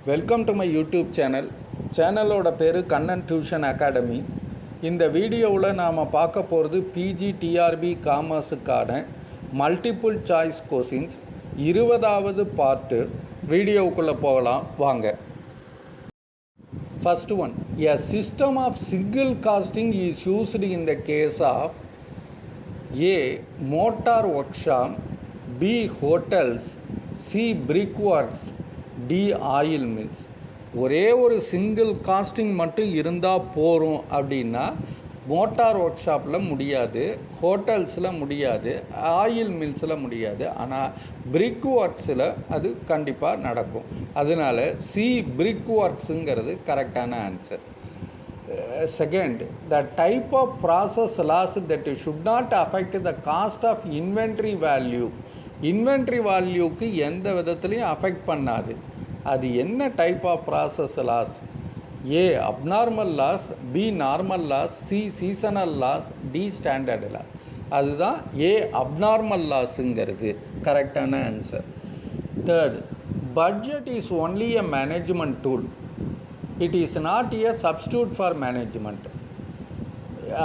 Welcome to my YouTube சேனலோட பேர் Kannan tuition academy. இந்த வீடியோவில் நாம் பார்க்க போகிறது பிஜி டிஆர்பி காமர்ஸுக்கான மல்டிபிள் சாய்ஸ் கொஸ்டின்ஸ் 20வது பார்ட்டு. வீடியோவுக்குள்ளே போகலாம் வாங்க. First one, a system of single costing is used in the case of A. motor workshop, B. hotels, C. brickworks, D oil mills. ஒரே ஒரு சிங்கிள் காஸ்டிங் மட்டும் இருந்தால் போகிறோம் அப்படின்னா மோட்டார் ஒர்க் ஷாப்பில் முடியாது, ஹோட்டல்ஸில் முடியாது, ஆயில் மில்ஸில் முடியாது. ஆனால் பிரிக் ஒர்க்ஸில் அது கண்டிப்பாக நடக்கும். அதனால் சி பிரிக் ஒர்க்ஸுங்கிறது கரெக்டான answer. Second, the type of process loss that should not affect the cost of inventory value. Inventory வேல்யூக்கு எந்த விதத்துலையும் அஃபெக்ட் பண்ணாது. அது என்ன type of process loss? A abnormal loss, B normal loss, C seasonal loss, D standard loss. அதுதான் A abnormal லாஸுங்கிறது கரெக்டான answer. Third, budget is only a management tool, it is not a substitute for management.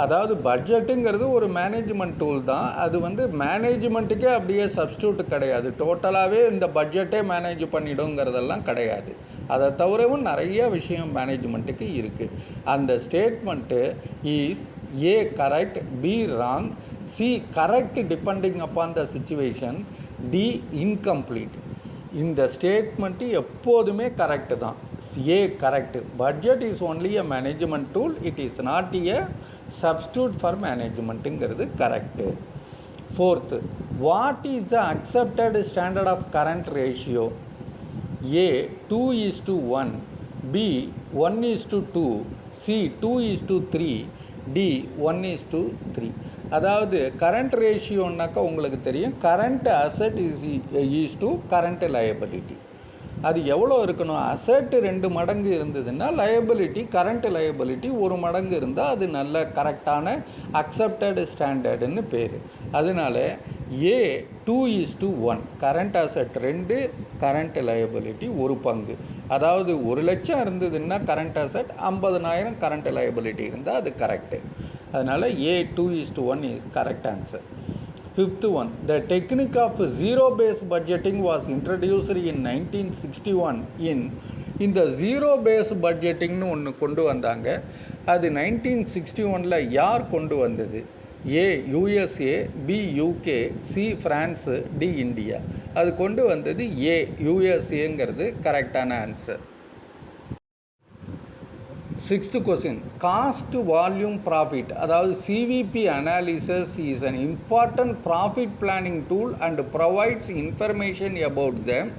அதாவது பட்ஜெட்டுங்கிறது ஒரு management tool தான், அது மேனேஜ்மெண்ட்டுக்கே அப்படியே substitute கிடையாது. டோட்டலாகவே இந்த பட்ஜெட்டே மேனேஜ் பண்ணிவிடுங்கிறதெல்லாம் கிடையாது. அதை தவிரவும் நிறைய விஷயம் மேனேஜ்மெண்ட்டுக்கு இருக்குது. அந்த statement is A correct, B wrong, C correct depending upon the situation, D incomplete. இந்த ஸ்டேட்மெண்ட்டு எப்போதுமே கரெக்டு தான். A correct, budget is only a management tool, it is not a substitute for மேனேஜ்மெண்ட்டுங்கிறது correct. Fourth, what is the accepted standard of current ratio? A 2:1, B 1:2, C 2:3, D 1:3. அதாவது current ரேஷியோன்னாக்கா உங்களுக்கு தெரியும், current asset is to current liability. அது எவ்வளோ இருக்கணும்? Asset 2 மடங்கு இருந்ததுன்னா லயபிலிட்டி, கரண்ட் லயபிலிட்டி 1 மடங்கு இருந்தால் அது நல்ல கரெக்டான அக்செப்டட் ஸ்டாண்டர்டுன்னு பேர். அதனால் A 2:1, current asset 2, current liability 1 பங்கு. அதாவது 1 லட்சம் இருந்ததுன்னா கரண்ட் அசெட், 50,000 கரண்ட் லயபிலிட்டி இருந்தால் அது கரெக்டு. அதனால் A 2:1 is correct answer. Fifth one, the technique of zero base budgeting was introduced in 1961. இந்த ஜீரோ பேஸ் பட்ஜெட்டிங்னு ஒன்று கொண்டு வந்தாங்க. அது 1961 யார் கொண்டு வந்தது? A USA, B UK, C France, D India. அது கொண்டு வந்தது ஏ யூஎஸ்ஏங்கிறது கரெக்டான answer. Sixth question, cost volume profit, அதாவது CVP analysis is an important profit planning tool and provides information about them.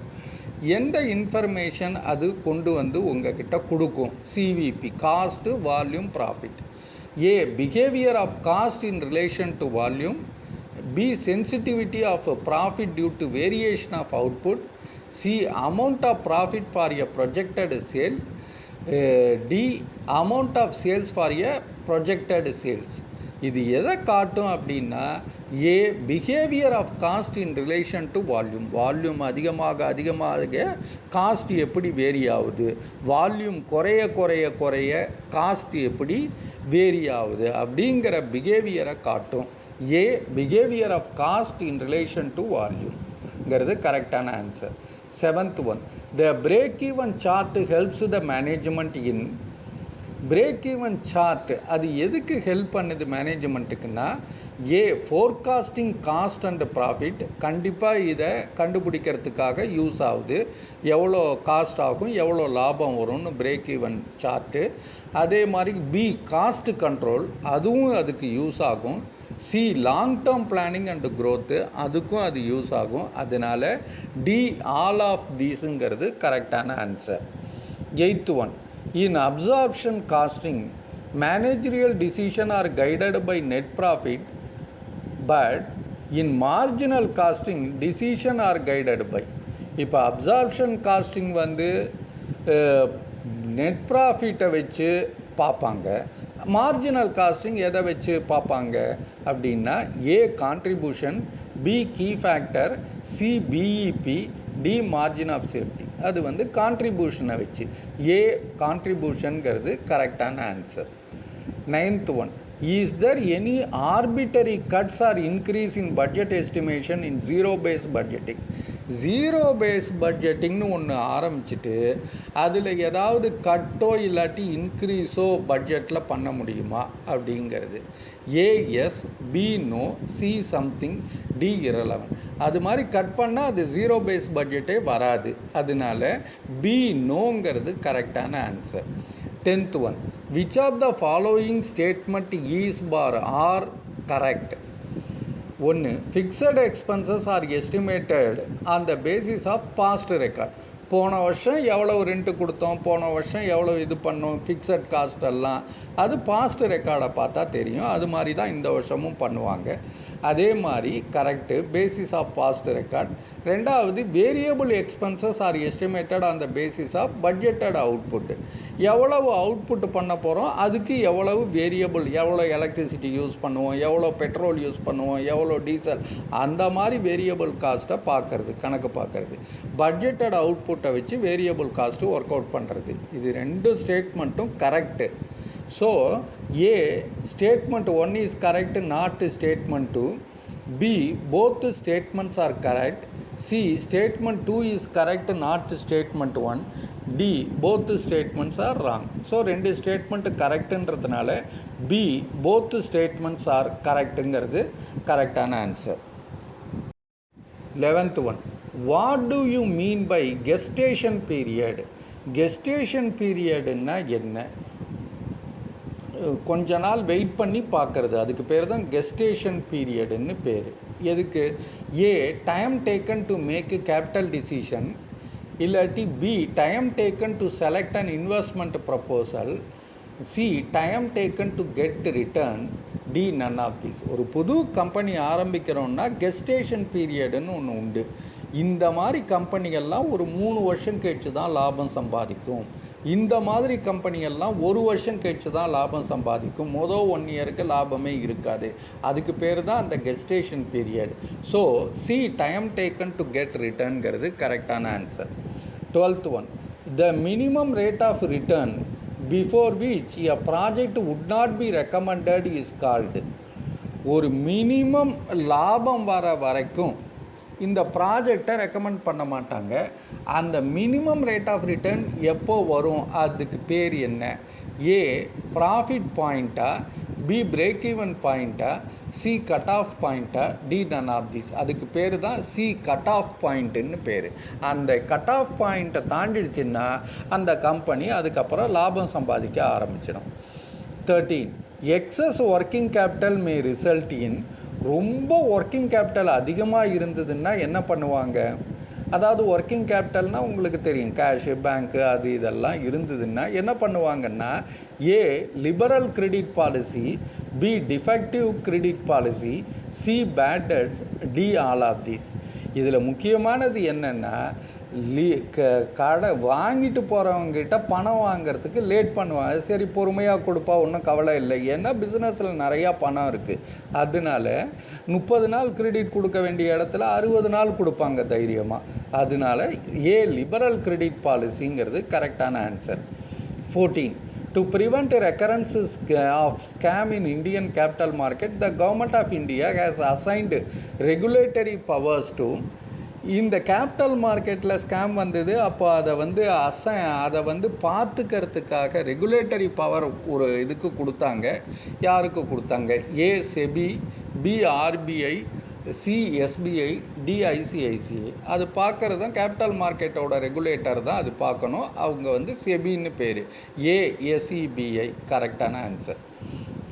எந்த இன்ஃபர்மேஷன் அது கொண்டு உங்ககிட்ட கொடுக்கும்? CVP, cost volume profit. A behaviour of cost in relation to volume, B sensitivity of profit due to variation of output, C amount of profit for a projected sale, D amount of sales for a projected sales. இது எதை காட்டும் அப்படின்னா, A behaviour of cost in relation to volume. Volume அதிகமாக cost எப்படி vary ஆகுது, volume குறைய குறைய குறைய காஸ்ட் எப்படி வேரி ஆகுது அப்படிங்கிற பிஹேவியரை காட்டும். A behaviour of cost in relation to வால்யூம்ங்கிறது கரெக்டான answer. Seventh one, the break even chart helps the management in. Break even chart அது எதுக்கு ஹெல்ப் பண்ணுது மேனேஜ்மெண்ட்டுக்குன்னா, A forecasting cost and profit, கண்டிப்பாக இதை கண்டுபிடிக்கிறதுக்காக யூஸ் ஆகுது. எவ்வளோ காஸ்ட் ஆகும், எவ்வளோ லாபம் வரும்னு பிரேக் ஈவன் சார்ட்டு. அதே மாதிரி பி காஸ்ட் கண்ட்ரோல், அதுவும் அதுக்கு யூஸ் ஆகும். C long term planning and growth, அதுக்கும் அது யூஸ் ஆகும். அதனால் டி ஆல் ஆஃப் தீஸுங்கிறது கரெக்டான answer. Eighth one, in absorption costing managerial decision are guided by net profit, but in marginal costing decision are guided by. இப்போ absorption costing net ப்ராஃபிட்டை வச்சு பார்ப்பாங்க, மார்ஜினல் காஸ்டிங் எதை வச்சு பார்ப்பாங்க அப்படின்னா, A contribution, B key factor, C BEP, D margin of safety. அது வந்து கான்ட்ரிபியூஷனை வச்சு ஏ கான்ட்ரிபியூஷனுங்கிறது கரெக்டான answer. 9th one, is there any arbitrary cuts or increase in budget estimation in zero based budgeting? Zero base பட்ஜெட்டிங்னு ஒன்று ஆரம்பிச்சுட்டு அதில் ஏதாவது கட்டோ இல்லாட்டி இன்க்ரீஸோ பட்ஜெட்டில் பண்ண முடியுமா அப்படிங்கிறது. A yes, B no, C something, D irrelevant. அது மாதிரி கட் பண்ணால் அது ஜீரோ பேஸ் பட்ஜெட்டே வராது. அதனால பி நோங்கிறது கரெக்டான answer. 10th one, which of the following statement is bar are correct? 1. Fixed expenses are estimated on the basis of past record. போன வருஷம் எவ்வளோ ரெண்ட்டு கொடுத்தோம், போன வருஷம் எவ்வளோ இது பண்ணோம், ஃபிக்ஸட் காஸ்ட் எல்லாம் அது பாஸ்ட் ரெக்கார்டை பார்த்தா தெரியும். அது மாதிரி தான் இந்த வருஷமும் பண்ணுவாங்க. அதே மாதிரி correct, basis of past record. ரெண்டாவது, variable expenses are estimated on the basis of budgeted output. எவ்வளவு அவுட்புட் பண்ண போகிறோம், அதுக்கு எவ்வளவு வேரியபிள், எவ்வளோ எலக்ட்ரிசிட்டி யூஸ் பண்ணுவோம், எவ்வளோ பெட்ரோல் யூஸ் பண்ணுவோம், எவ்வளோ டீசல், அந்த மாதிரி வேரியபிள் காஸ்ட்டை பார்க்குறது, கணக்கு பார்க்குறது. பட்ஜெட்டட் அவுட்புட்டை வச்சு வேரியபிள் காஸ்ட்டு ஒர்க் அவுட் பண்ணுறது. இது ரெண்டு ஸ்டேட்மெண்ட்டும் correct. So, A, statement 1 is correct, not statement 2. B, both statements are correct. C, statement 2 is correct, not statement 1. D, both statements are wrong. So, ரெண்டு ஸ்டேட்மெண்ட் கரெக்டுன்றதுனால B, both statements are correctங்கிறது கரெக்டான answer. 11th one, what do you mean by gestation period? Gestation periodன்னா என்ன? கொஞ்ச நாள் wait பண்ணி பார்க்குறது, அதுக்கு பேர் தான் கெஸ்டேஷன் பீரியடுன்னு பேர். எதுக்கு? A, time taken to make capital decision, இல்லாட்டி B, time taken to select an investment proposal, C, time taken to get return, D, none of these. ஒரு புது கம்பெனி ஆரம்பிக்கிறோன்னா கெஸ்டேஷன் பீரியடுன்னு ஒன்று உண்டு. இந்த மாதிரி கம்பெனிகள்லாம் ஒரு 3 வருஷம் கழிச்சு தான் லாபம் சம்பாதிக்கும். இந்த மாதிரி கம்பெனியெல்லாம் 1 வருஷம் கழிச்சு தான் லாபம் சம்பாதிக்கும். 1 இயருக்கு லாபமே இருக்காது. அதுக்கு பேர் தான் அந்த gestation period. So C, time taken to get ரிட்டர்ன்கிறது கரெக்டான answer. 12th one, the minimum rate of return before which a project would not be recommended is called. ஒரு மினிமம் லாபம் வர வரைக்கும் இந்த ப்ராஜெக்டை ரெக்கமெண்ட் பண்ண மாட்டாங்க. அந்த மினிமம் ரேட் ஆஃப் ரிட்டர்ன் எப்போ வரும், அதுக்கு பேர் என்ன? ஏ, ப்ராஃபிட் பாயிண்ட்டா, பி, பிரேக் ஈவன் பாயிண்ட்டா, சி, கட் ஆஃப் பாயிண்ட்டா, டி, நன் ஆஃப் தீஸ். அதுக்கு பேர் தான் சி, கட் ஆஃப் பாயிண்ட்டுன்னு பேர். அந்த கட் ஆஃப் பாயிண்ட்டை தாண்டிடுச்சுன்னா அந்த கம்பெனி அதுக்கப்புறம் லாபம் சம்பாதிக்க ஆரம்பிச்சிடும். 13, excess working capital may result in. ரொம்ப ஒர்க்கிங் கேபிட்டல் அதிகமாக இருந்ததுன்னா என்ன பண்ணுவாங்க? அதாவது ஒர்க்கிங் கேபிட்டல்னால் உங்களுக்கு தெரியும், கேஷு, பேங்க்கு, அது இதெல்லாம் இருந்ததுன்னா என்ன பண்ணுவாங்கன்னா, A, liberal credit policy, B, defective credit policy, C, bad debts, D, all of these. இதில் முக்கியமானது என்னென்னா, கடை வாங்கிட்டு போகிறவங்ககிட்ட பணம் வாங்கிறதுக்கு லேட் பண்ணுவாங்க. சரி, பொறுமையாக கொடுப்பா, ஒன்றும் கவலை இல்லை, ஏன்னா பிஸ்னஸில் நிறையா பணம் இருக்குது. அதனால 30 நாள் கிரெடிட் கொடுக்க வேண்டிய இடத்துல 60 நாள் கொடுப்பாங்க தைரியமாக. அதனால ஏ, லிபரல் கிரெடிட் பாலிசிங்கிறது கரெக்டான answer. 14, to prevent recurrences of scam in Indian capital market, the government of India has assigned regulatory powers to. இந்த கேபிட்டல் மார்க்கெட்டில் ஸ்கேம் வந்தது, அப்போ அதை வந்து பார்த்துக்கிறதுக்காக ரெகுலேட்டரி பவர் ஒரு இதுக்கு கொடுத்தாங்க. யாருக்கு கொடுத்தாங்க? A, SEBI, B, RBI, C, SBI, D, ICICI. அது பார்க்குறது தான் கேபிட்டல் மார்க்கெட்டோட ரெகுலேட்டர் தான் அது பார்க்கணும். அவங்க செபின்னு பேர். ஏ, எஸ்இபிஐ கரெக்டான answer.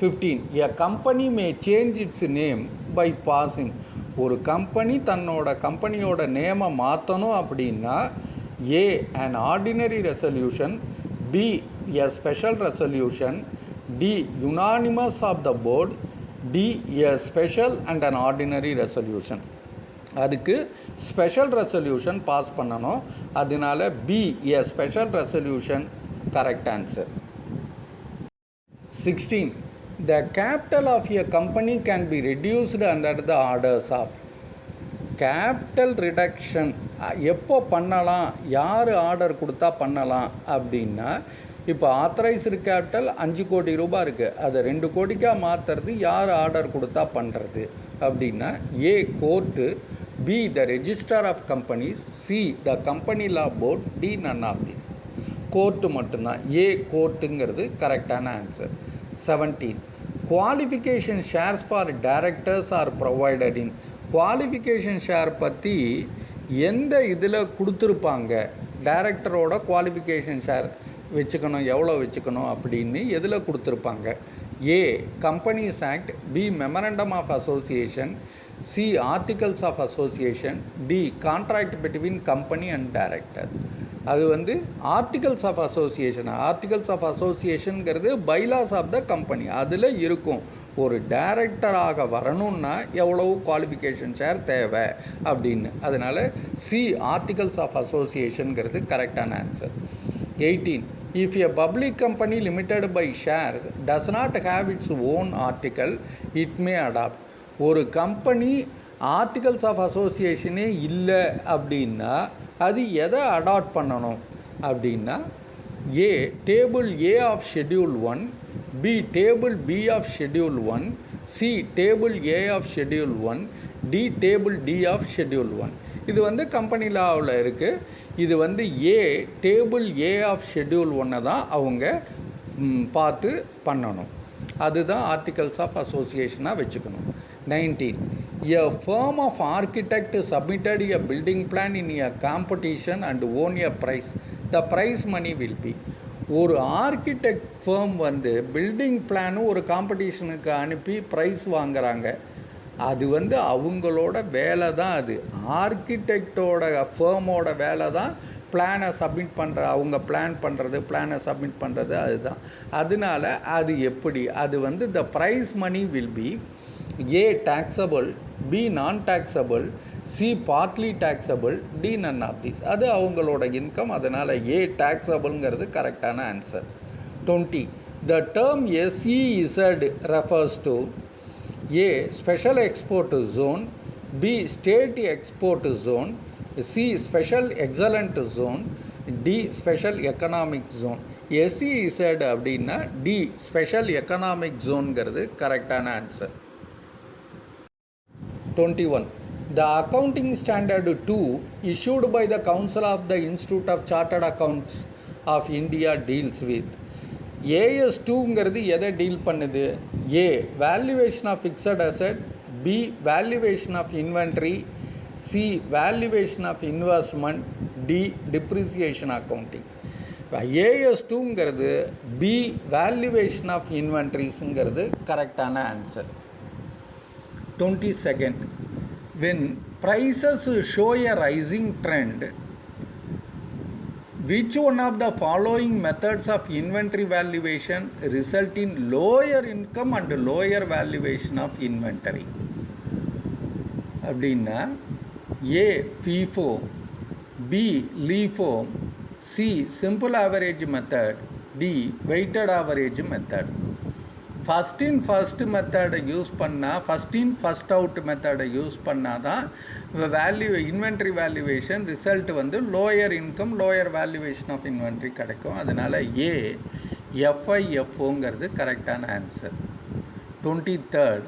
15, a company may change its name by passing. ஒரு கம்பெனி தன்னோட கம்பெனியோட நேமை மாற்றணும் அப்படின்னா, A, an ordinary resolution, B, a special resolution, D, unanimous of the board, D, a special and an ordinary resolution. அதுக்கு special resolution pass பண்ணணும். அதனால B, a special resolution correct answer. 16, the capital of a company can be reduced under the orders of. Capital reduction எப்போ பண்ணலாம், யார் order கொடுத்தா பண்ணலாம் அப்படின்னா, இப்போ ஆத்தரைஸ்டு கேபிட்டல் 5 கோடி ரூபாய் இருக்குது, அதை 2 கோடிக்காக மாற்றுறது யார் ஆர்டர் கொடுத்தா பண்ணுறது அப்படின்னா, A court, B the registrar of companies, C the company law board, D none of this. Court மட்டும்தான். ஏ கோர்ட்டுங்கிறது கரெக்டான answer. 17. Qualification shares for directors are provided in. Qualification share பற்றி எந்த இதில் கொடுத்துருப்பாங்க, டைரக்டரோட குவாலிஃபிகேஷன் ஷேர் வச்சுக்கணும், எவ்வளோ வச்சுக்கணும் அப்படின்னு எதில் கொடுத்துருப்பாங்க? A companies act, B memorandum of association, C articles of association, D contract between company and director. அது வந்து articles of association. Articles of அசோசியேஷனுங்கிறது பைலாஸ் ஆஃப் த கம்பெனி, அதில் இருக்கும் ஒரு டைரக்டராக வரணும்னா எவ்வளவு குவாலிஃபிகேஷன் ஷேர் தேவை அப்படின்னு. அதனால் சி ஆர்டிகல்ஸ் ஆஃப் அசோசியேஷனுங்கிறது கரெக்டான answer. 18. If a public company limited by shares does not have its own article, it may adopt. ஒரு கம்பெனி ஆர்டிகல்ஸ் ஆஃப் அசோசியேஷனே இல்லை அப்படின்னா அது எதை அடாப்ட் பண்ணணும் அப்படின்னா, A table A of schedule 1, B table B of schedule 1, C table A of schedule 1, D table D of schedule 1. இது வந்து கம்பெனி லாவில் இருக்குது. இது வந்து A table A of schedule 1 தான் அவங்க பார்த்து பண்ணணும். அதுதான் ஆர்டிகல்ஸ் ஆஃப் அசோசியேஷனாக வச்சுக்கணும். 19. A firm of architect submitted a building plan in a competition and won a prize. The prize money will be. ஒரு ஆர்கிடெக்ட் ஃபேம் வந்து பில்டிங் பிளானு ஒரு காம்படிஷனுக்கு அனுப்பி ப்ரைஸ் வாங்குகிறாங்க. அது வந்து அவங்களோட வேலை தான். அது ஆர்கிடெக்டோட ஃபேமோட வேலை தான் பிளானை சப்மிட் பண்ணுற, அவங்க பிளானை சப்மிட் பண்ணுறது அதுதான். அதனால அது எப்படி, அது வந்து the prize money will be A taxable, B non taxable, C partly taxable, D none of this. அது அவங்களோட இன்கம். அதனால் ஏ taxableங்கிறது கரெக்டான answer. 20. The term SEZ refers to A special export zone, B state export zone, C special excellent zone, D special economic zone. SEZ அப்படின்னா D special economic ஜோன்ங்கிறது கரெக்டான answer. 21. The Accounting Standard 2 issued by the Council of the Institute of Chartered Accountants of India deals with. AS2ங்கிறது எதை deal பண்ணுது? A valuation of fixed asset, B valuation of inventory, C valuation of investment, D depreciation accounting. AS2ங்கிறது B valuation of இன்வென்ட்ரிஸுங்கிறது கரெக்டான answer. 22nd. When prices show a rising trend, which one of the following methods of inventory valuation result in lower income and lower valuation of inventory? அப்படின்னா A FIFO, B LIFO, C simple average method, D weighted average method. First in first மெத்தடை use பண்ணால், first in first out மெத்தடை use பண்ணால் தான் inventory valuation result வந்து lower income lower valuation of inventory கிடைக்கும். அதனால் A FIFOங்கிறது கரெக்டான answer. 23rd.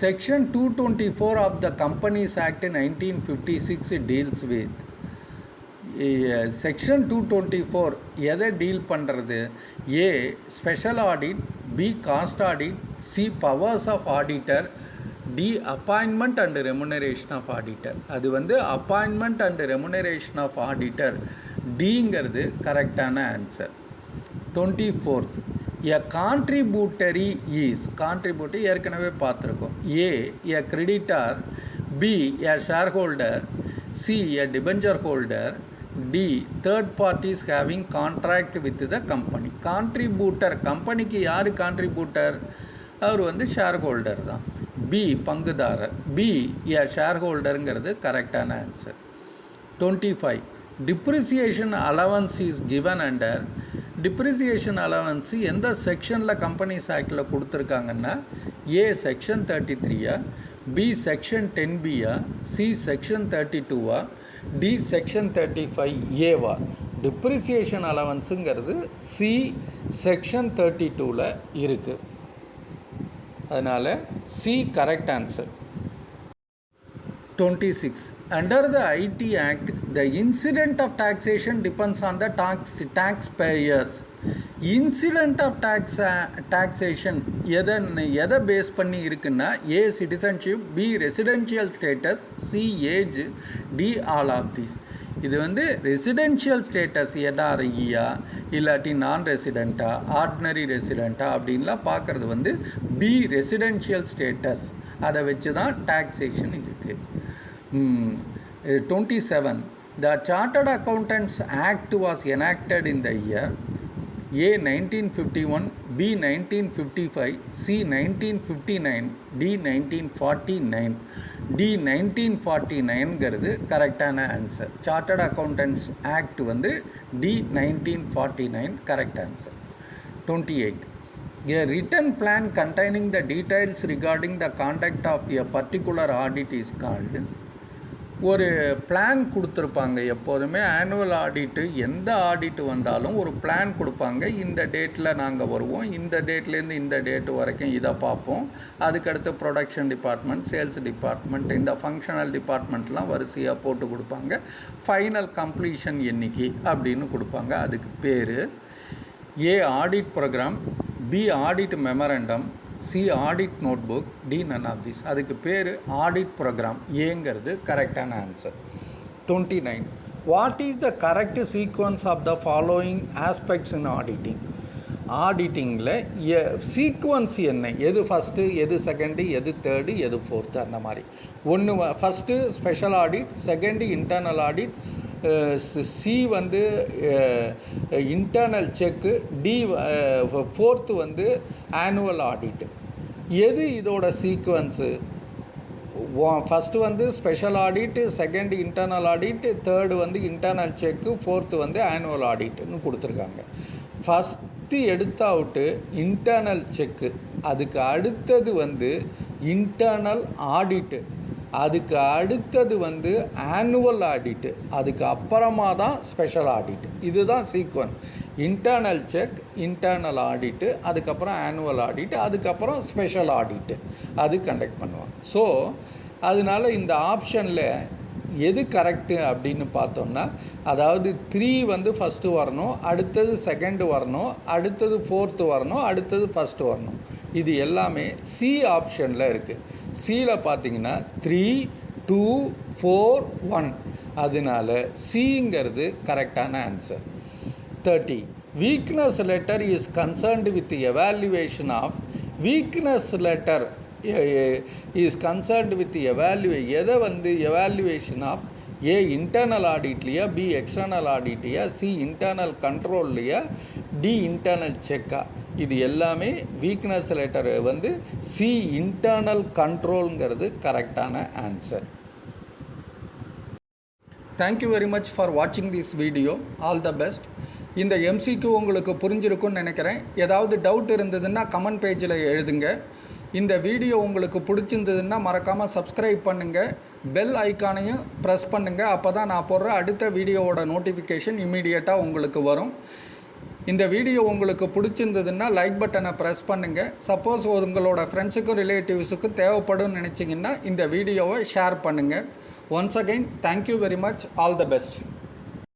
Section 224 of the Companies Act 1956 deals with. Section 224 எதை டீல் பண்ணுறது? A special audit, B cost audit, C powers of auditor, D appointment and remuneration of auditor. அது வந்து appointment and remuneration of auditor, டிங்கிறது கரெக்டான answer. 24th. A contributory is. Contributory ஏற்கனவே பார்த்துருக்கோம். A a creditor, B a share holder, C a debenture holder, D third parties having contract with the company. Contributor கம்பெனிக்கு யார் contributor? அவர் வந்து share holder தான். B பங்குதாரர், பி எ ஷேர் ஹோல்டருங்கிறது கரெக்டான answer. 25. Depreciation allowance is given under. Depreciation allowance எந்த செக்ஷனில் கம்பெனிஸ் ஆக்டில் கொடுத்துருக்காங்கன்னா, A section 33, B section 10B, C section 32, D section 35A depreciation அலவன்ஸுங்கிறது சி செக்ஷன் 32ல் இருக்குது. அதனால் C correct answer. 26. Under the IT Act, the incident of taxation depends on the taxpayers. Incident of taxation எதை base பண்ணி இருக்குன்னா A citizenship, B residential status, C age, D all of these. இது வந்து residential status என்ஆர்ஐயா இல்லாட்டி நான் ரெசிடெண்ட்டா ordinary ரெசிடெண்ட்டா அப்படின்லாம் பார்க்குறது வந்து பி ரெசிடென்ஷியல் ஸ்டேட்டஸ். அதை வச்சு தான் டாக்ஸேஷன் இருக்குது. 27. The Chartered Accountants Act was enacted in the year A 1951, B 1955, C 1959, D 1949. D 1949ங்கிறது கரெக்டான ஆன்சர். சார்ட்டர்ட் அக்கௌண்டன்ட்ஸ் ஆக்ட் வந்து D 1949 correct answer. 28. A written plan containing the details regarding the conduct of a particular audit is called. ஒரு plan கொடுத்துருப்பாங்க. எப்போதுமே annual ஆடிட்டு எந்த ஆடிட்டு வந்தாலும் ஒரு பிளான் கொடுப்பாங்க. இந்த டேட்டில் நாங்கள் வருவோம், இந்த டேட்லேருந்து இந்த டேட்டு வரைக்கும் இதை பார்ப்போம், அதுக்கடுத்து ப்ரொடக்ஷன் டிபார்ட்மெண்ட், சேல்ஸ் டிபார்ட்மெண்ட், இந்த ஃபங்க்ஷனல் டிபார்ட்மெண்ட்லாம் வரிசையாக போட்டு கொடுப்பாங்க. ஃபைனல் கம்ப்ளீஷன் என்னைக்கு அப்படின்னு கொடுப்பாங்க. அதுக்கு பேர் A audit programme, B audit memorandum, C audit notebook, D none of this. அதுக்கு பேர் ஆடிட் ப்ரோக்ராம். ஏங்கிறது கரெக்டான answer. 29. What is the correct sequence of the following aspects in auditing? ஆடிட்டிங்கில் சீக்வன்ஸ் என்ன? எது ஃபஸ்ட்டு, எது செகண்டு, எது தேர்டு, எது ஃபோர்த்து, அந்த மாதிரி. ஒன்று first special audit, second internal audit, C வந்து இன்டர்னல் செக்கு, டி ஃபோர்த்து வந்து ஆனுவல் ஆடிட்டு. எது இதோட சீக்வன்ஸு? ஃபஸ்ட்டு வந்து ஸ்பெஷல் ஆடிட்டு, செகண்ட் இன்டர்னல் ஆடிட்டு, தேர்டு வந்து இன்டர்னல் செக்கு, ஃபோர்த்து வந்து ஆனுவல் ஆடிட்டுன்னு கொடுத்துருக்காங்க. ஃபஸ்ட்டு எடுத்த அவுட்டு இன்டர்னல் செக்கு, அதுக்கு அடுத்தது வந்து இன்டர்னல் ஆடிட்டு, அதுக்கு அடுத்தது வந்து ஆனுவல் ஆடிட்டு, அதுக்கு அப்புறமா தான் ஸ்பெஷல் ஆடிட்டு. இதுதான் சீக்வன்ஸ். இன்டர்னல் செக், இன்டர்னல் ஆடிட்டு, அதுக்கப்புறம் ஆனுவல் ஆடிட்டு, அதுக்கப்புறம் ஸ்பெஷல் ஆடிட்டு அது கண்டக்ட் பண்ணுவாங்க. ஸோ அதனால் இந்த ஆப்ஷனில் எது கரெக்டு அப்படின்னு பார்த்தோம்னா, அதாவது 3 வந்து ஃபஸ்ட்டு வரணும், அடுத்தது செகண்டு வரணும், அடுத்தது ஃபோர்த்து வரணும், அடுத்தது ஃபஸ்ட்டு வரணும். இது எல்லாமே சி ஆப்ஷனில் இருக்குது. சியில் பார்த்தீங்கன்னா 3, 2, 4, 1. அதனால சிங்கிறது கரெக்டான answer. 30. Weakness letter is concerned with evaluation of. Weakness letter is concerned with எதை வந்து எவாலுவேஷன் ஆஃப் ஏ இன்டர்னல் ஆடிட்லையா, பி எக்ஸ்டர்னல் ஆடிட்லையா, சி இன்டர்னல் கண்ட்ரோல்லையா, டி இன்டர்னல் செக்கா? இது எல்லாமே வீக்னஸ் லெட்டர் வந்து சி இன்டர்னல் கண்ட்ரோல்ங்கிறது கரெக்டான answer. Thank you very much for வாட்சிங் this video. All the best. இந்த எம்சிக்கு உங்களுக்கு புரிஞ்சிருக்குன்னு நினைக்கிறேன். ஏதாவது டவுட் இருந்ததுன்னா கமெண்ட் பேஜில் எழுதுங்க. இந்த வீடியோ உங்களுக்கு பிடிச்சிருந்ததுன்னா மறக்காமல் சப்ஸ்கிரைப் பண்ணுங்கள், பெல் ஐக்கானையும் ப்ரெஸ் பண்ணுங்கள். அப்போ தான் நான் போடுற அடுத்த வீடியோவோட நோட்டிஃபிகேஷன் இம்மீடியட்டாக உங்களுக்கு வரும். இந்த வீடியோ உங்களுக்கு பிடிச்சிருந்ததுன்னா லைக் பட்டனை ப்ரெஸ் பண்ணுங்கள். சப்போஸ் உங்களோட ஃப்ரெண்ட்ஸுக்கும் ரிலேட்டிவ்ஸுக்கும் தேவைப்படும் நினச்சிங்கன்னா இந்த வீடியோவை ஷேர் பண்ணுங்கள். Once again thank you very much. All the best.